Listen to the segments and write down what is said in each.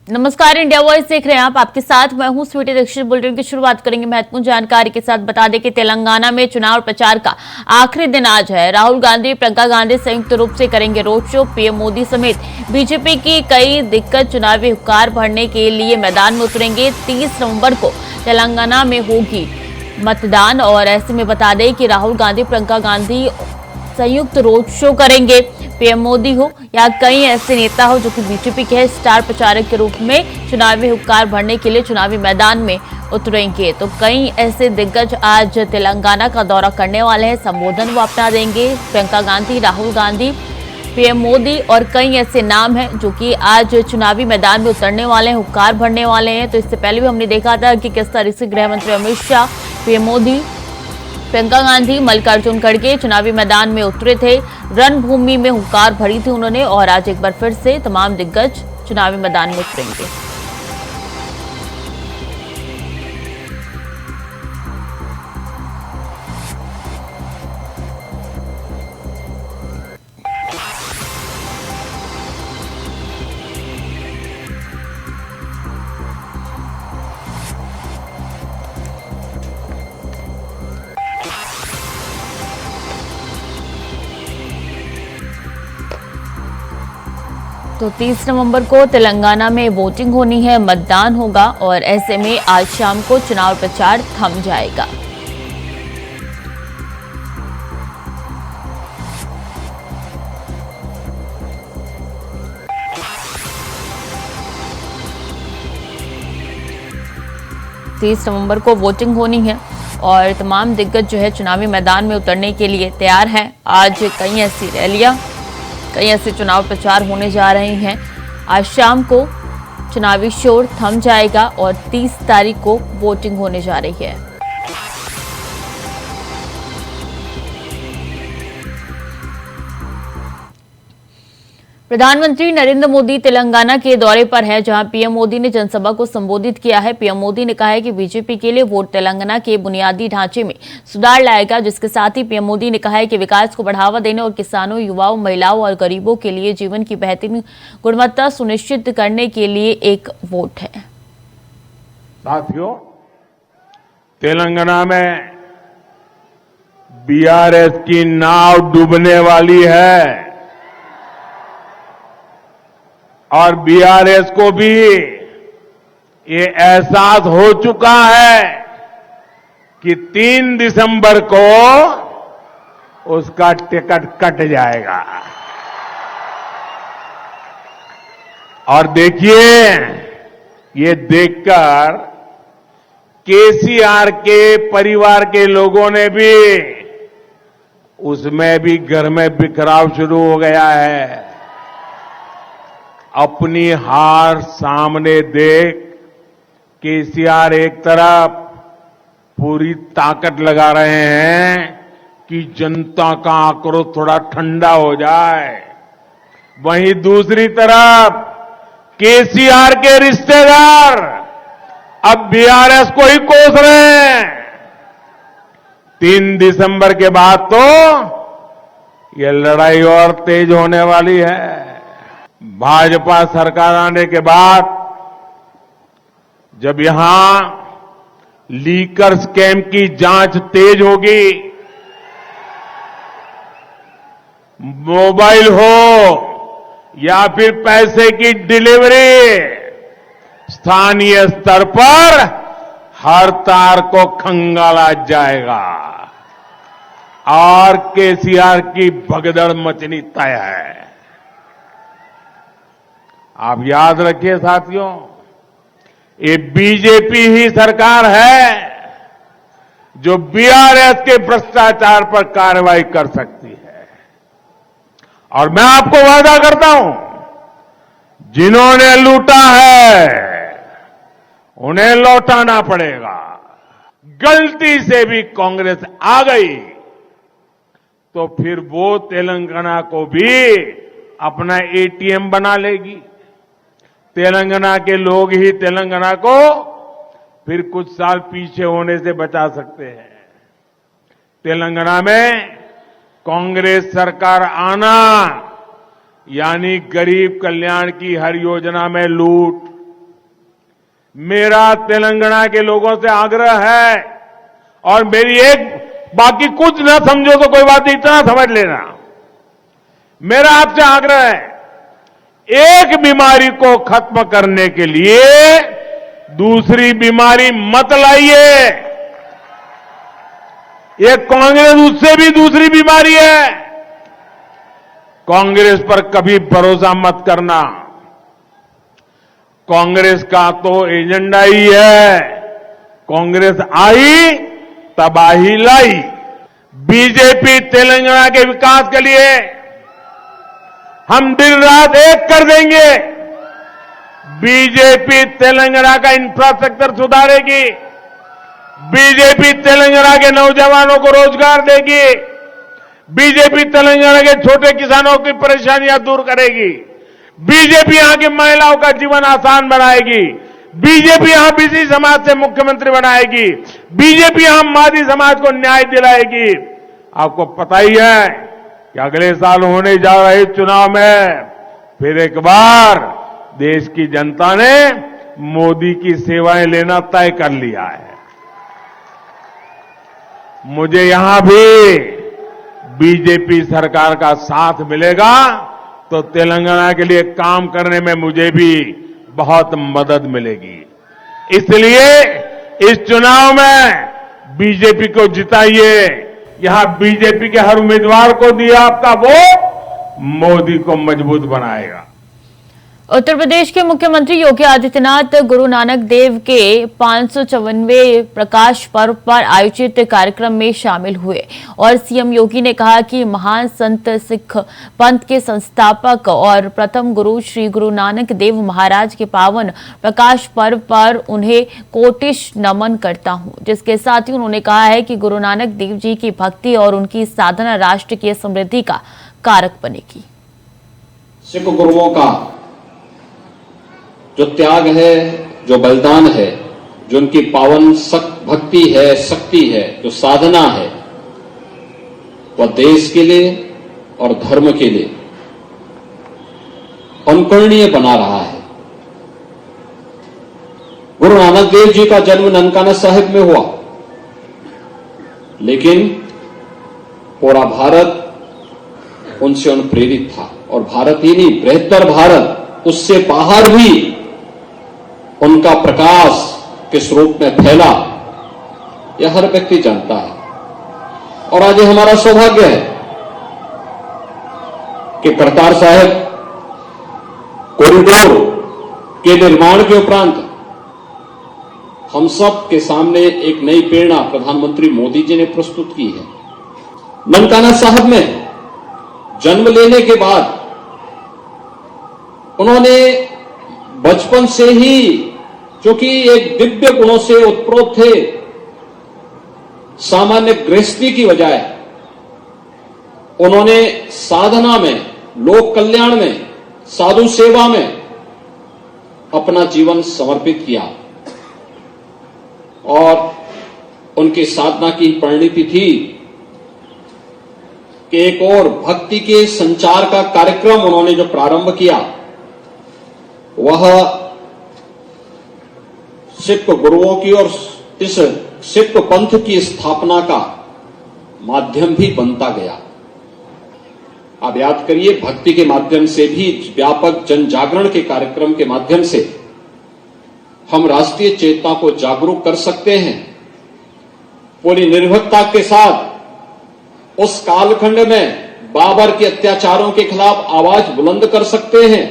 नमस्कार, India voice देख रहे हैं आप। आपके साथ मैं हूं स्वीटी दीक्षित। बुलेटिन की शुरुआत करेंगे महत्वपूर्ण जानकारी के साथ। बता दें कि तेलंगाना में चुनाव प्रचार का आखिरी दिन आज है। राहुल गांधी, प्रियंका गांधी संयुक्त रूप से करेंगे रोड शो। पीएम मोदी समेत बीजेपी की कई दिग्गज चुनावी हुक्कार भरने के लिए मैदान में उतरेंगे। 30 नवंबर को तेलंगाना में होगी मतदान और ऐसे में बता दें कि राहुल गांधी, प्रियंका गांधी संयुक्त रोड शो करेंगे। पीएम मोदी हो या कई ऐसे नेता हो जो कि बीजेपी के स्टार प्रचारक के रूप में चुनावी हुक्कार भरने के लिए चुनावी मैदान में उतरेंगे। तो कई ऐसे दिग्गज आज तेलंगाना का दौरा करने वाले हैं। संबोधन वो अपना देंगे। प्रियंका गांधी, राहुल गांधी, पीएम मोदी और कई ऐसे नाम हैं जो कि आज चुनावी मैदान में उतरने वाले हैं, हुक्कार भरने वाले हैं। तो इससे पहले भी हमने देखा था कि किस तरह से गृह मंत्री अमित शाह, पीएम मोदी, प्रियंका गांधी, मल्लिकार्जुन खड़गे चुनावी मैदान में उतरे थे। रणभूमि में हुंकार भरी थी उन्होंने और आज एक बार फिर से तमाम दिग्गज चुनावी मैदान में उतरेंगे। तो 30 नवंबर को तेलंगाना में वोटिंग होनी है, मतदान होगा और ऐसे में आज शाम को चुनाव प्रचार थम जाएगा। तीस नवंबर को वोटिंग होनी है और तमाम दिग्गज जो है चुनावी मैदान में उतरने के लिए तैयार हैं। आज कई ऐसी रैलियां, कई ऐसे चुनाव प्रचार होने जा रहे हैं। आज शाम को चुनावी शोर थम जाएगा और 30 तारीख को वोटिंग होने जा रही है। प्रधानमंत्री नरेंद्र मोदी तेलंगाना के दौरे पर है, जहां पीएम मोदी ने जनसभा को संबोधित किया है। पीएम मोदी ने कहा है कि बीजेपी के लिए वोट तेलंगाना के बुनियादी ढांचे में सुधार लाएगा। जिसके साथ ही पीएम मोदी ने कहा है कि विकास को बढ़ावा देने और किसानों, युवाओं, महिलाओं और गरीबों के लिए जीवन की बेहतरीन गुणवत्ता सुनिश्चित करने के लिए एक वोट है। साथियों, तेलंगाना में बीआरएस की नाव डूबने वाली है और बीआरएस को भी ये एहसास हो चुका है कि 3 दिसंबर को उसका टिकट कट जाएगा। और देखिए, ये देखकर केसीआर के परिवार के लोगों ने भी, उसमें भी घर में बिखराव शुरू हो गया है। अपनी हार सामने देख केसीआर एक तरफ पूरी ताकत लगा रहे हैं कि जनता का आक्रोश थोड़ा ठंडा हो जाए, वहीं दूसरी तरफ केसीआर के रिश्तेदार अब बीआरएस को ही कोस रहे हैं। 3 दिसंबर के बाद तो ये लड़ाई और तेज होने वाली है। भाजपा सरकार आने के बाद जब यहां लीकर स्कैम की जांच तेज होगी, मोबाइल हो या फिर पैसे की डिलीवरी, स्थानीय स्तर पर हर तार को खंगाला जाएगा और केसीआर की भगदड़ मचनी तय है। आप याद रखिए साथियों, ये बीजेपी ही सरकार है जो बीआरएस के भ्रष्टाचार पर कार्रवाई कर सकती है। और मैं आपको वादा करता हूं, जिन्होंने लूटा है उन्हें लौटाना पड़ेगा। गलती से भी कांग्रेस आ गई तो फिर वो तेलंगाना को भी अपना एटीएम बना लेगी। तेलंगाना के लोग ही तेलंगाना को फिर कुछ साल पीछे होने से बचा सकते हैं। तेलंगाना में कांग्रेस सरकार आना यानी गरीब कल्याण की हर योजना में लूट, मेरा तेलंगाना के लोगों से आग्रह है, और मेरी एक, बाकी कुछ ना समझो तो कोई बात नहीं, इतना समझ लेना, मेरा आपसे आग्रह है, एक बीमारी को खत्म करने के लिए दूसरी बीमारी मत लाइए। ये कांग्रेस उससे भी दूसरी बीमारी है। कांग्रेस पर कभी भरोसा मत करना। कांग्रेस का तो एजेंडा ही है, कांग्रेस आई तबाही लाई। बीजेपी तेलंगाना के विकास के लिए हम दिन रात एक कर देंगे। बीजेपी तेलंगाना का इंफ्रास्ट्रक्चर सुधारेगी, बीजेपी तेलंगाना के नौजवानों को रोजगार देगी, बीजेपी तेलंगाना के छोटे किसानों की परेशानियां दूर करेगी, बीजेपी यहां की महिलाओं का जीवन आसान बनाएगी, बीजेपी यहां बीसी समाज से मुख्यमंत्री बनाएगी, बीजेपी यहां मादी समाज को न्याय दिलाएगी। आपको पता ही है कि अगले साल होने जा रहे चुनाव में फिर एक बार देश की जनता ने मोदी की सेवाएं लेना तय कर लिया है। मुझे यहां भी बीजेपी सरकार का साथ मिलेगा तो तेलंगाना के लिए काम करने में मुझे भी बहुत मदद मिलेगी। इसलिए इस चुनाव में बीजेपी को जिताइए। यहां बीजेपी के हर उम्मीदवार को दिया आपका वोट मोदी को मजबूत बनाएगा। उत्तर प्रदेश के मुख्यमंत्री योगी आदित्यनाथ गुरु नानक देव के 554वें प्रकाश पर्व पर आयोजित कार्यक्रम में शामिल हुए और सीएम योगी ने कहा कि महान संत सिख पंथ के संस्थापक और प्रथम गुरु श्री गुरु नानक देव महाराज के पावन प्रकाश पर्व पर उन्हें कोटिश नमन करता हूं। जिसके साथ ही उन्होंने कहा है कि गुरु नानक देव जी की भक्ति और उनकी साधना राष्ट्र की समृद्धि का कारक बनेगी। सिख गुरुओं का जो त्याग है, जो बलिदान है, जो उनकी पावन भक्ति है, शक्ति है, जो साधना है, वह देश के लिए और धर्म के लिए अनुकरणीय बना रहा है। गुरु नानक देव जी का जन्म ननकाना साहिब में हुआ, लेकिन पूरा भारत उनसे अनुप्रेरित था और भारत ही नहीं, बृहत्तर भारत, उससे बाहर भी उनका प्रकाश किस रूप में फैला यह हर व्यक्ति जानता है। और आज हमारा सौभाग्य है कि करतार साहिब कॉरिडोर के निर्माण के उपरांत हम सब के सामने एक नई प्रेरणा प्रधानमंत्री मोदी जी ने प्रस्तुत की है। ननकाना साहिब में जन्म लेने के बाद उन्होंने बचपन से ही, क्योंकि एक दिव्य गुणों से उत्प्रोत थे, सामान्य गृहस्थी की बजाय उन्होंने साधना में, लोक कल्याण में, साधु सेवा में अपना जीवन समर्पित किया और उनकी साधना की परिणति थी कि एक और भक्ति के संचार का कार्यक्रम उन्होंने जो प्रारंभ किया वह सिख गुरुओं की और इस सिख पंथ की स्थापना का माध्यम भी बनता गया। आप याद करिए, भक्ति के माध्यम से भी, व्यापक जन जागरण के कार्यक्रम के माध्यम से हम राष्ट्रीय चेतना को जागरूक कर सकते हैं। पूरी निर्भीकता के साथ उस कालखंड में बाबर के अत्याचारों के खिलाफ आवाज बुलंद कर सकते हैं।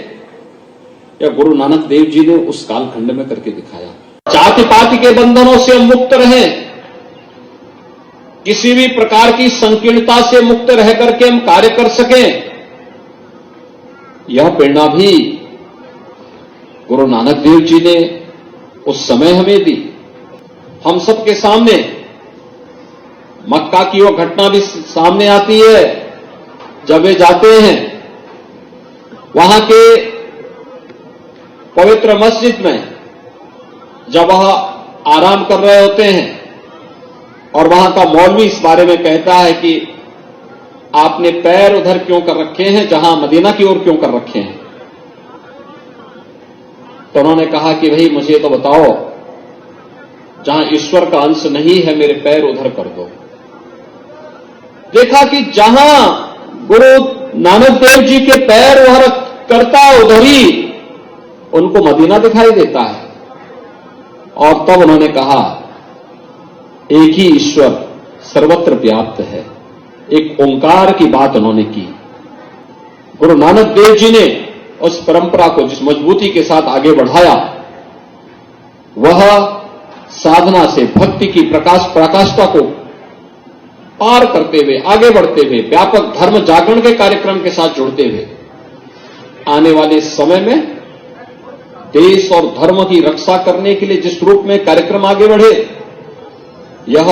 या गुरु नानक देव जी ने उस कालखंड में करके दिखाया। जाति पाति के बंधनों से हम मुक्त रहें, किसी भी प्रकार की संकीर्णता से मुक्त रह करके हम कार्य कर सकें, यह प्रेरणा भी गुरु नानक देव जी ने उस समय हमें दी। हम सबके सामने मक्का की वो घटना भी सामने आती है, जब वे जाते हैं वहां के पवित्र मस्जिद में, जब वह आराम कर रहे होते हैं और वहां का मौलवी इस बारे में कहता है कि आपने पैर उधर क्यों कर रखे हैं, जहां मदीना की ओर क्यों कर रखे हैं। तो उन्होंने कहा कि भाई मुझे तो बताओ, जहां ईश्वर का अंश नहीं है मेरे पैर उधर कर दो। देखा कि जहां गुरु नानक देव जी के पैर उधर करता है उधर ही उनको मदीना दिखाई देता है। और तब उन्होंने कहा एक ही ईश्वर सर्वत्र व्याप्त है, एक ओंकार की बात उन्होंने की। गुरु नानक देव जी ने उस परंपरा को जिस मजबूती के साथ आगे बढ़ाया, वह साधना से भक्ति की प्रकाष्ठा को पार करते हुए, आगे बढ़ते हुए, व्यापक धर्म जागरण के कार्यक्रम के साथ जुड़ते हुए आने वाले समय में देश और धर्म की रक्षा करने के लिए जिस रूप में कार्यक्रम आगे बढ़े, यह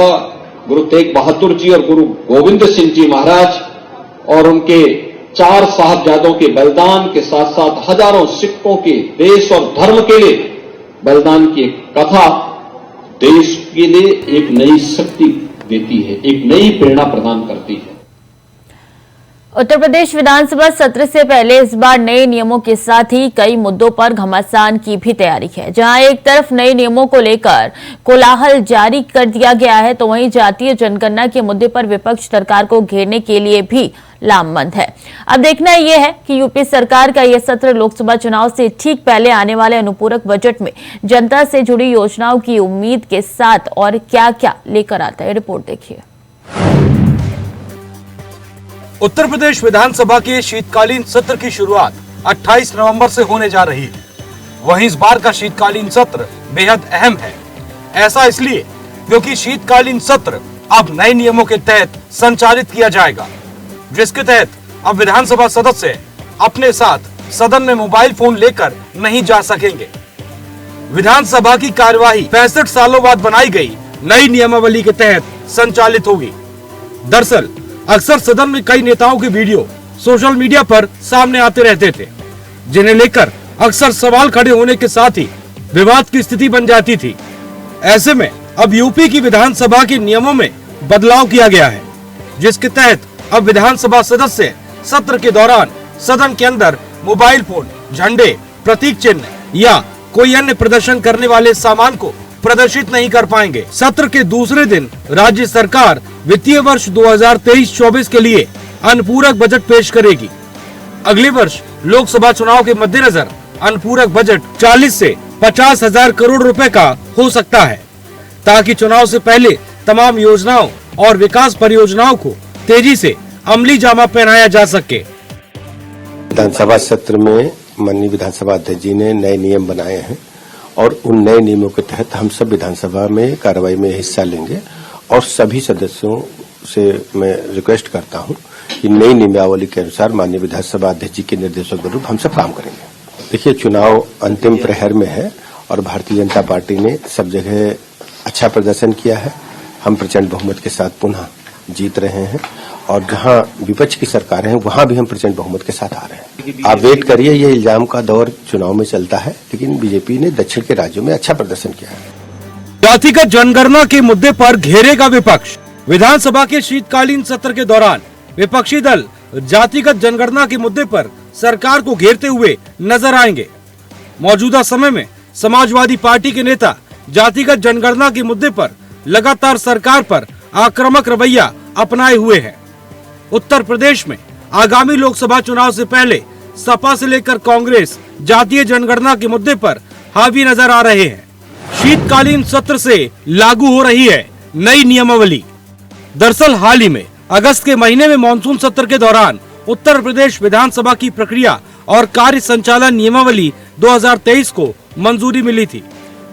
गुरु तेग बहादुर जी और गुरु गोविंद सिंह जी महाराज और उनके 4 साहबजादों के बलिदान के साथ साथ हजारों सिखों के देश और धर्म के लिए बलिदान की एक कथा देश के लिए एक नई शक्ति देती है, एक नई प्रेरणा प्रदान करती है। उत्तर प्रदेश विधानसभा सत्र से पहले इस बार नए नियमों के साथ ही कई मुद्दों पर घमासान की भी तैयारी है। जहां एक तरफ नए नियमों को लेकर कोलाहल जारी कर दिया गया है, तो वहीं जातीय जनगणना के मुद्दे पर विपक्ष सरकार को घेरने के लिए भी लामबंद है। अब देखना यह है कि यूपी सरकार का यह सत्र लोकसभा चुनाव से ठीक पहले आने वाले अनुपूरक बजट में जनता से जुड़ी योजनाओं की उम्मीद के साथ और क्या क्या लेकर आता है। रिपोर्ट देखिए। उत्तर प्रदेश विधानसभा के शीतकालीन सत्र की शुरुआत 28 नवंबर से होने जा रही है। वहीं इस बार का शीतकालीन सत्र बेहद अहम है। ऐसा इसलिए क्योंकि शीतकालीन सत्र अब नए नियमों के तहत संचालित किया जाएगा, जिसके तहत अब विधानसभा सदस्य अपने साथ सदन में मोबाइल फोन लेकर नहीं जा सकेंगे। विधानसभा की कार्यवाही 65 सालों बाद बनाई गई नई नियमावली के तहत संचालित होगी। दरअसल अक्सर सदन में कई नेताओं के वीडियो सोशल मीडिया पर सामने आते रहते थे, जिन्हें लेकर अक्सर सवाल खड़े होने के साथ ही विवाद की स्थिति बन जाती थी। ऐसे में अब यूपी की विधानसभा के नियमों में बदलाव किया गया है, जिसके तहत अब विधानसभा सदस्य सत्र के दौरान सदन के अंदर मोबाइल फोन, झंडे, प्रतीक चिन्ह या कोई अन्य प्रदर्शन करने वाले सामान को प्रदर्शित नहीं कर पाएंगे। सत्र के दूसरे दिन राज्य सरकार वित्तीय वर्ष 2023-24 के लिए अनुपूरक बजट पेश करेगी। अगले वर्ष लोकसभा चुनाव के मद्देनजर अनुपूरक बजट 40 से 50 हजार करोड़ रुपए का हो सकता है, ताकि चुनाव से पहले तमाम योजनाओं और विकास परियोजनाओं को तेजी से अमली जामा पहनाया जा सके। विधानसभा सत्र में माननीय विधानसभा अध्यक्ष जी ने नए नियम बनाए हैं और उन नए नियमों के तहत हम सब विधानसभा में कार्रवाई में हिस्सा लेंगे और सभी सदस्यों से मैं रिक्वेस्ट करता हूं कि नई नियमावली के अनुसार माननीय विधानसभा अध्यक्ष जी के निर्देशों के अनुरूप हम सब काम करेंगे। देखिए, चुनाव अंतिम प्रहर में है और भारतीय जनता पार्टी ने सब जगह अच्छा प्रदर्शन किया है। हम प्रचंड बहुमत के साथ पुनः जीत रहे हैं और जहां विपक्ष की सरकार है वहां भी हम प्रचंड बहुमत के साथ आ रहे हैं। आप वेट करिए, ये इल्जाम का दौर चुनाव में चलता है, लेकिन बीजेपी ने दक्षिण के राज्यों में अच्छा प्रदर्शन किया है। जातिगत जनगणना के मुद्दे पर घेरेगा विपक्ष। विधानसभा के शीतकालीन सत्र के दौरान विपक्षी दल जातिगत जनगणना के मुद्दे पर सरकार को घेरते हुए नजर आएंगे। मौजूदा समय में समाजवादी पार्टी के नेता जातिगत जनगणना के मुद्दे पर लगातार सरकार पर आक्रामक रवैया अपनाए हुए हैं। उत्तर प्रदेश में आगामी लोकसभा चुनाव से पहले सपा से लेकर कांग्रेस जातीय जनगणना के मुद्दे पर हावी नजर आ रहे हैं। शीतकालीन सत्र से लागू हो रही है नई नियमावली। दरअसल हाल ही में अगस्त के महीने में मानसून सत्र के दौरान उत्तर प्रदेश विधानसभा की प्रक्रिया और कार्य संचालन नियमावली 2023 को मंजूरी मिली थी,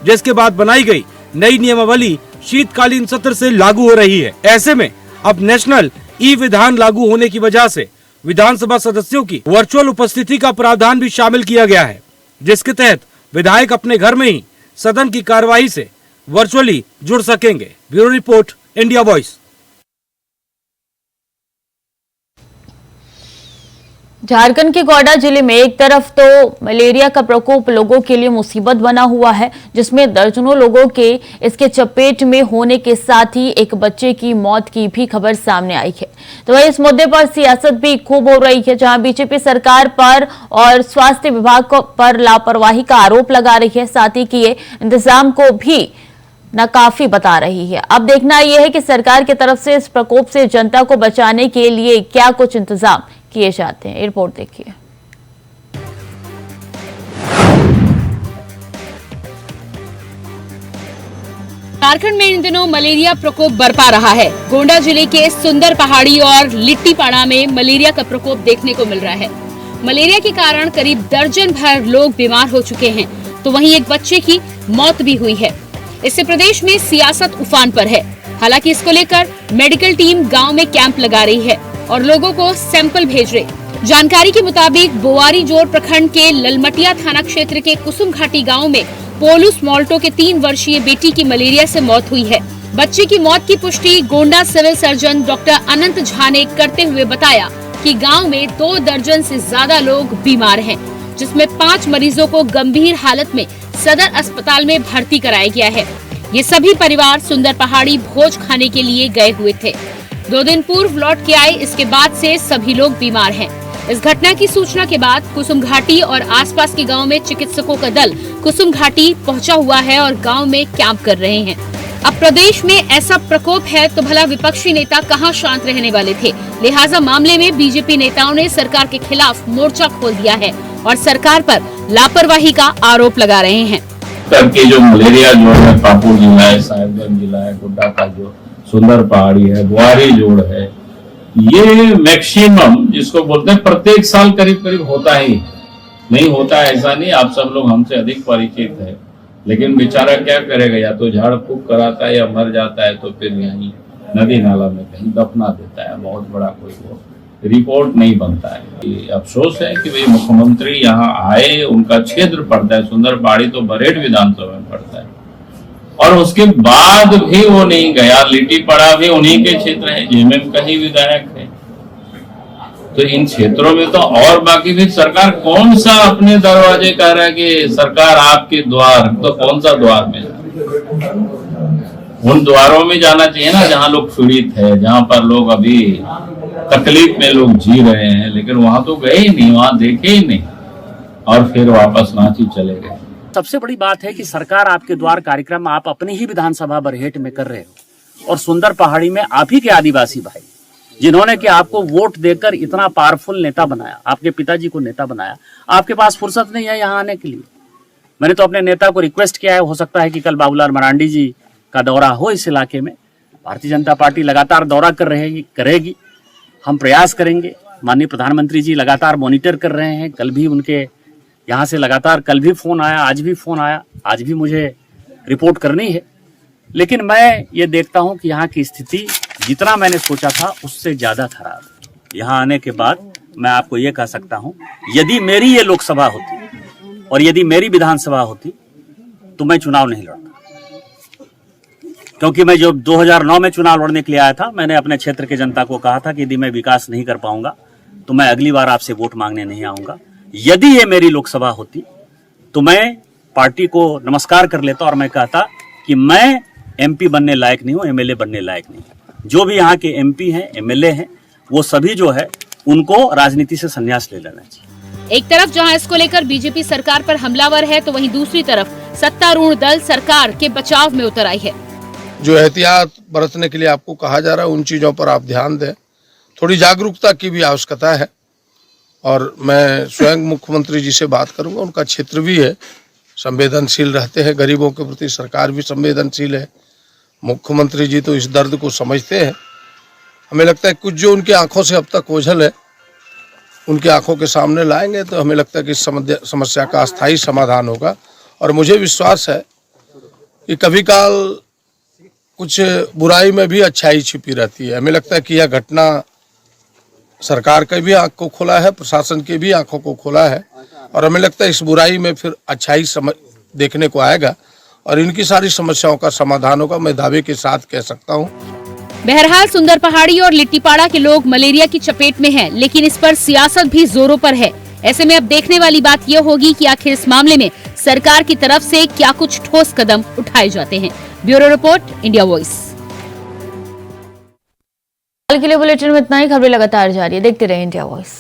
जिसके बाद बनाई गई नई नियमावली शीतकालीन सत्र से लागू हो रही है। ऐसे में अब नेशनल ई विधान लागू होने की वजह से विधानसभा सदस्यों की वर्चुअल उपस्थिति का प्रावधान भी शामिल किया गया है, जिसके तहत विधायक अपने घर में ही सदन की कार्यवाही से वर्चुअली जुड़ सकेंगे। Bureau report, India voice. Jharkhand के गोड्डा जिले में एक तरफ तो मलेरिया का प्रकोप लोगों के लिए मुसीबत बना हुआ है, जिसमें दर्जनों लोगों के इसके चपेट में होने के साथ ही एक बच्चे की मौत की भी खबर सामने आई है। तो वहीं इस मुद्दे पर सियासत भी खूब हो रही है, जहां बीजेपी सरकार पर और स्वास्थ्य विभाग पर लापरवाही का आरोप लगा रही है, साथ ही किए इंतजाम को भी नाकाफी बता रही है। अब देखना यह है कि सरकार की तरफ से इस प्रकोप से जनता को बचाने के लिए क्या कुछ इंतजाम किए जाते हैं। रिपोर्ट देखिए। झारखंड में इन दिनों मलेरिया प्रकोप बरपा रहा है। गोंडा जिले के सुंदर पहाड़ी और लिट्टीपाड़ा में मलेरिया का प्रकोप देखने को मिल रहा है। मलेरिया के कारण करीब दर्जन भर लोग बीमार हो चुके हैं, तो वहीं एक बच्चे की मौत भी हुई है। इससे प्रदेश में सियासत उफान पर है। हालांकि इसको लेकर मेडिकल टीम गांव में कैंप लगा रही है और लोगों को सैंपल भेज रहे। जानकारी के मुताबिक बोवारी जोड़ प्रखंड के ललमटिया थाना क्षेत्र के कुसुम घाटी गाँव में पोलूस मॉल्टो के 3 वर्षीय बेटी की मलेरिया से मौत हुई है। बच्चे की मौत की पुष्टि गोंडा सिविल सर्जन डॉक्टर अनंत झा ने करते हुए बताया कि गांव में 2 दर्जन से ज्यादा लोग बीमार हैं, जिसमें 5 मरीजों को गंभीर हालत में सदर अस्पताल में भर्ती कराया गया है। ये सभी परिवार सुंदर पहाड़ी भोज खाने के लिए गए हुए थे। 2 दिन पूर्व लौट के आए, इसके बाद से सभी लोग बीमार हैं। इस घटना की सूचना के बाद कुसुम घाटी और आसपास के गांव में चिकित्सकों का दल कुसुम घाटी पहुंचा हुआ है और गांव में कैंप कर रहे हैं। अब प्रदेश में ऐसा प्रकोप है तो भला विपक्षी नेता कहां शांत रहने वाले थे। लिहाजा मामले में बीजेपी नेताओं ने सरकार के खिलाफ मोर्चा खोल दिया है और सरकार पर लापरवाही का आरोप लगा रहे हैं। करके जो मलेरिया जो है पाकुड़ जिला है, साहिबगंज जिला है, गोड्डा का जो सुंदर पहाड़ी है, बोवारी जोड़ है, ये मैक्सिमम जिसको बोलते हैं प्रत्येक साल करीब करीब होता ही नहीं होता है, ऐसा नहीं। आप सब लोग हमसे अधिक परिचित है, लेकिन बेचारा क्या करेगा, या तो झाड़ फूक कराता है या मर जाता है, तो फिर यहीं नदी नाला में कहीं दफना देता है। बहुत बड़ा कोई वो रिपोर्ट नहीं बनता है। ये अफसोस है कि भाई मुख्यमंत्री यहाँ आए, उनका क्षेत्र पड़ता है सुंदर पहाड़ी, तो बरेट विधानसभा में पड़ता है, और उसके बाद भी वो नहीं गया। लिट्टीपाड़ा भी उन्हीं के क्षेत्र है, जेएमएम का ही विधायक है। तो इन क्षेत्रों में तो और बाकी भी सरकार कौन सा अपने दरवाजे कह रहा है कि सरकार आपके द्वार, तो कौन सा द्वार में उन द्वारों में जाना चाहिए ना जहां लोग पीड़ित है, जहां पर लोग अभी तकलीफ में लोग जी रहे हैं, लेकिन वहां तो गए ही नहीं, वहां देखे ही नहीं, और फिर वापस रांची चले गए। सबसे बड़ी बात है कि सरकार आपके द्वार कार्यक्रम आप अपनी ही विधानसभा बरहेट में कर रहे हो, और सुंदर पहाड़ी में आप ही के आदिवासी भाई जिन्होंने कि आपको वोट देकर इतना पावरफुल नेता बनाया, आपके पिताजी को नेता बनाया, आपके पास फुर्सत नहीं है यहाँ आने के लिए। मैंने तो अपने नेता को रिक्वेस्ट किया है, हो सकता है कि कल बाबूलाल मरांडी जी का दौरा हो इस इलाके में। भारतीय जनता पार्टी लगातार दौरा करेगी, हम प्रयास करेंगे। माननीय प्रधानमंत्री जी लगातार मॉनिटर कर रहे हैं, कल भी उनके यहाँ से लगातार, कल भी फोन आया, आज भी फोन आया, आज भी मुझे रिपोर्ट करनी है। लेकिन मैं ये देखता हूँ कि यहाँ की स्थिति जितना मैंने सोचा था उससे ज्यादा खराब है। यहाँ आने के बाद मैं आपको ये कह सकता हूँ, यदि मेरी ये लोकसभा होती और यदि मेरी विधानसभा होती तो मैं चुनाव नहीं लड़ता, क्योंकि मैं जब 2009 में चुनाव लड़ने के लिए आया था, मैंने अपने क्षेत्र के जनता को कहा था कि यदि मैं विकास नहीं कर पाऊंगा तो मैं अगली बार आपसे वोट मांगने नहीं आऊंगा। यदि ये मेरी लोकसभा होती तो मैं पार्टी को नमस्कार कर लेता और मैं कहता कि मैं एमपी बनने लायक नहीं हूं, एमएलए बनने लायक नहीं हूं। जो भी यहाँ के एमपी हैं, एमएलए हैं, वो सभी जो है उनको राजनीति से संन्यास ले लेना चाहिए। एक तरफ जहां इसको लेकर बीजेपी सरकार पर हमलावर है, तो वहीं दूसरी तरफ सत्तारूढ़ दल सरकार के बचाव में उतर आई है। जो एहतियात बरतने के लिए आपको कहा जा रहा है, उन चीजों पर आप ध्यान दें। थोड़ी जागरूकता की भी आवश्यकता है, और मैं स्वयं मुख्यमंत्री जी से बात करूंगा। उनका क्षेत्र भी है, संवेदनशील रहते हैं, गरीबों के प्रति सरकार भी संवेदनशील है। मुख्यमंत्री जी तो इस दर्द को समझते हैं। हमें लगता है कुछ जो उनकी आंखों से अब तक ओझल है, उनकी आंखों के सामने लाएंगे तो हमें लगता है कि इस समस्या का अस्थायी समाधान होगा। और मुझे विश्वास है कि कभी काल कुछ बुराई में भी अच्छाई छिपी रहती है। हमें लगता है कि यह घटना सरकार के भी आंख को खोला है, प्रशासन के भी आंखों को खोला है, और हमें लगता है इस बुराई में फिर अच्छाई देखने को आएगा और इनकी सारी समस्याओं का समाधान होगा। मैं दावे के साथ कह सकता हूँ। बहरहाल सुंदर पहाड़ी और लिट्टीपाड़ा के लोग मलेरिया की चपेट में हैं, लेकिन इस पर सियासत भी जोरों पर है। ऐसे में अब देखने वाली बात यह होगी कि आखिर इस मामले में सरकार की तरफ से क्या कुछ ठोस कदम उठाए जाते हैं। Bureau report, India voice. हाल के लिए बुलेटिन में इतना ही। खबरें लगातार जारी है, देखते रहे इंडिया वॉइस।